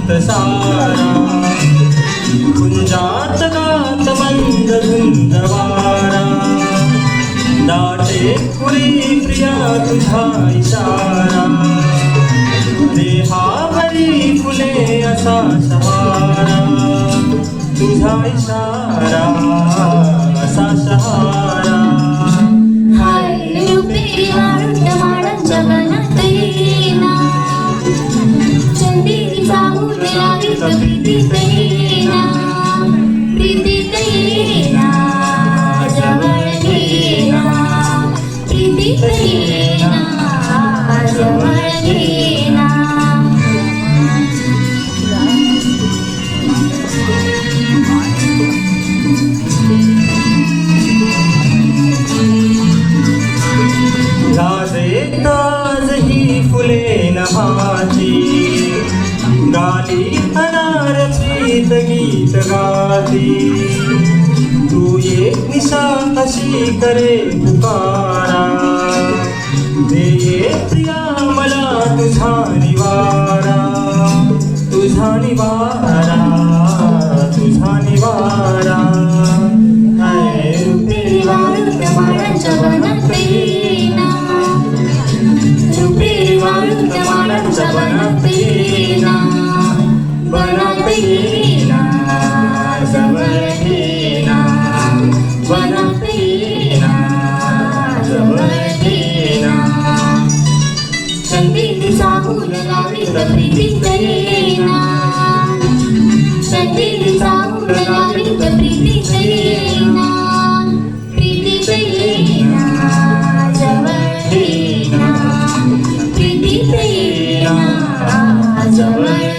शांत सारा कुंजात गात मंद धुंद वारा दाटे फुली प्रिया तुझा इशारा देहावरी फुले असा सहारा तुझा इशारा असा सहारा फुले नहाची गाली अनार प्रीत गीत गाती तू ये निशा अशी करे पुकारा दे ये प्रिया मला तुझा निवारा तुझा निवारा तुझा निवारा जवळ